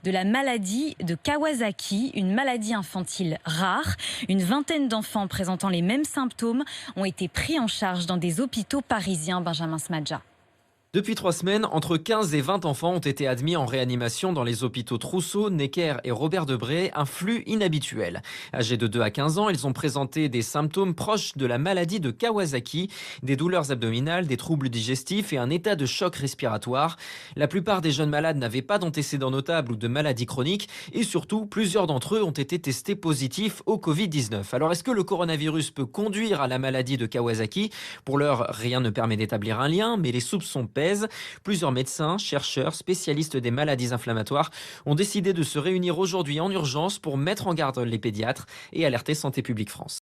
de la maladie de Kawasaki, une maladie infantile rare. Une vingtaine d'enfants présentant les mêmes symptômes ont été pris en charge dans des hôpitaux parisiens. Benjamin Smadja. Depuis 3 semaines, entre 15 et 20 enfants ont été admis en réanimation dans les hôpitaux Trousseau, Necker et Robert Debré, un flux inhabituel. Âgés de 2 à 15 ans, ils ont présenté des symptômes proches de la maladie de Kawasaki, des douleurs abdominales, des troubles digestifs et un état de choc respiratoire. La plupart des jeunes malades n'avaient pas d'antécédents notables ou de maladies chroniques et surtout, plusieurs d'entre eux ont été testés positifs au Covid-19. Alors est-ce que le coronavirus peut conduire à la maladie de Kawasaki ? Pour l'heure, rien ne permet d'établir un lien, mais les soupçons pèsent. Plusieurs médecins, chercheurs, spécialistes des maladies inflammatoires ont décidé de se réunir aujourd'hui en urgence pour mettre en garde les pédiatres et alerter Santé publique France.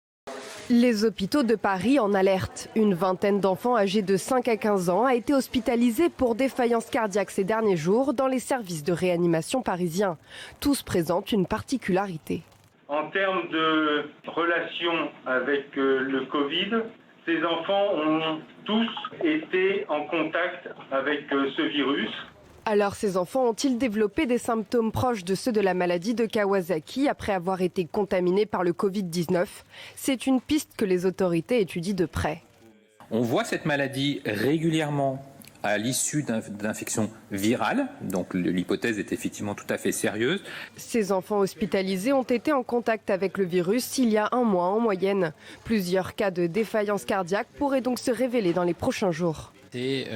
Les hôpitaux de Paris en alerte. Une vingtaine d'enfants âgés de 5 à 15 ans a été hospitalisée pour défaillance cardiaque ces derniers jours dans les services de réanimation parisiens. Tous présentent une particularité. En termes de relation avec le Covid, ces enfants ont tous été en contact avec ce virus. Alors ces enfants ont-ils développé des symptômes proches de ceux de la maladie de Kawasaki après avoir été contaminés par le Covid-19 ? C'est une piste que les autorités étudient de près. On voit cette maladie régulièrement à l'issue d'infections virales, donc l'hypothèse est effectivement tout à fait sérieuse. Ces enfants hospitalisés ont été en contact avec le virus il y a un mois en moyenne. Plusieurs cas de défaillance cardiaque pourraient donc se révéler dans les prochains jours. C'est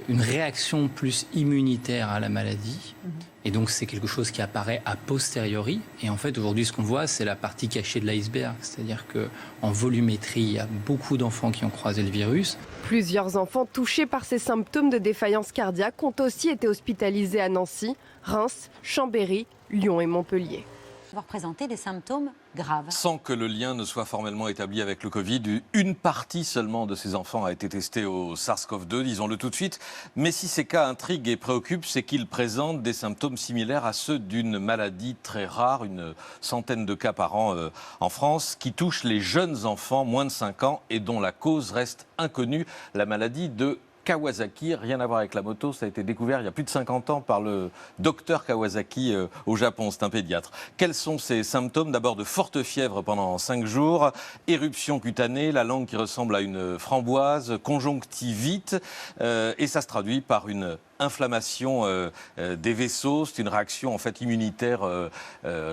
une réaction plus immunitaire à la maladie. Et donc c'est quelque chose qui apparaît a posteriori. Et en fait aujourd'hui ce qu'on voit c'est la partie cachée de l'iceberg. C'est-à-dire qu'en volumétrie il y a beaucoup d'enfants qui ont croisé le virus. Plusieurs enfants touchés par ces symptômes de défaillance cardiaque ont aussi été hospitalisés à Nancy, Reims, Chambéry, Lyon et Montpellier. Avoir présenté des symptômes graves. Sans que le lien ne soit formellement établi avec le Covid, une partie seulement de ces enfants a été testée au SARS-CoV-2, disons-le tout de suite. Mais si ces cas intriguent et préoccupent, c'est qu'ils présentent des symptômes similaires à ceux d'une maladie très rare, une centaine de cas par an en France, qui touche les jeunes enfants moins de 5 ans et dont la cause reste inconnue, la maladie de Kawasaki, rien à voir avec la moto, ça a été découvert il y a plus de 50 ans par le docteur Kawasaki au Japon, c'est un pédiatre. Quels sont ces symptômes ? D'abord de forte fièvre pendant 5 jours, éruption cutanée, la langue qui ressemble à une framboise, conjonctivite, et ça se traduit par une inflammation des vaisseaux. C'est une réaction en fait immunitaire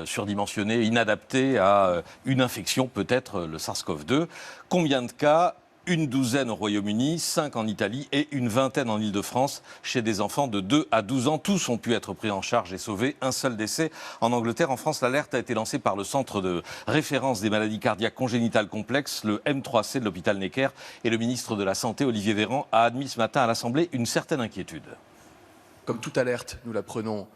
surdimensionnée, inadaptée à une infection, peut-être le SARS-CoV-2. Combien de cas ? Une douzaine au Royaume-Uni, 5 en Italie et une vingtaine en Île-de-France chez des enfants de 2 à 12 ans. Tous ont pu être pris en charge et sauvés. Un seul décès en Angleterre. En France, l'alerte a été lancée par le Centre de référence des maladies cardiaques congénitales complexes, le M3C de l'hôpital Necker. Et le ministre de la Santé, Olivier Véran, a admis ce matin à l'Assemblée une certaine inquiétude. Comme toute alerte, nous la prenons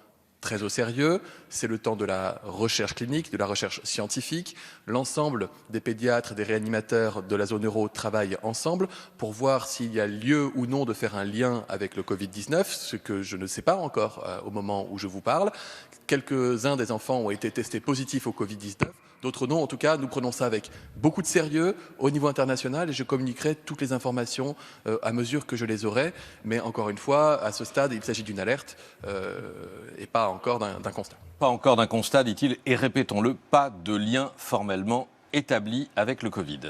très au sérieux. C'est le temps de la recherche clinique, de la recherche scientifique. L'ensemble des pédiatres et des réanimateurs de la zone euro travaillent ensemble pour voir s'il y a lieu ou non de faire un lien avec le Covid-19, ce que je ne sais pas encore au moment où je vous parle. Quelques-uns des enfants ont été testés positifs au Covid-19. D'autres non. En tout cas, nous prenons ça avec beaucoup de sérieux au niveau international et je communiquerai toutes les informations à mesure que je les aurai. Mais encore une fois, à ce stade, il s'agit d'une alerte et pas encore d'un constat. Pas encore d'un constat, dit-il, et répétons-le, pas de lien formellement établi avec le Covid.